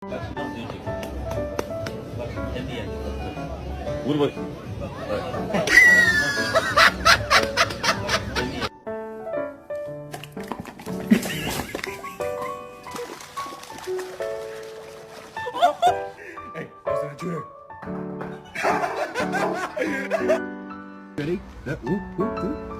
That's not music. But in the end, What about? Hey, there's an intruder. Ready? Whoop, whoop, whoop.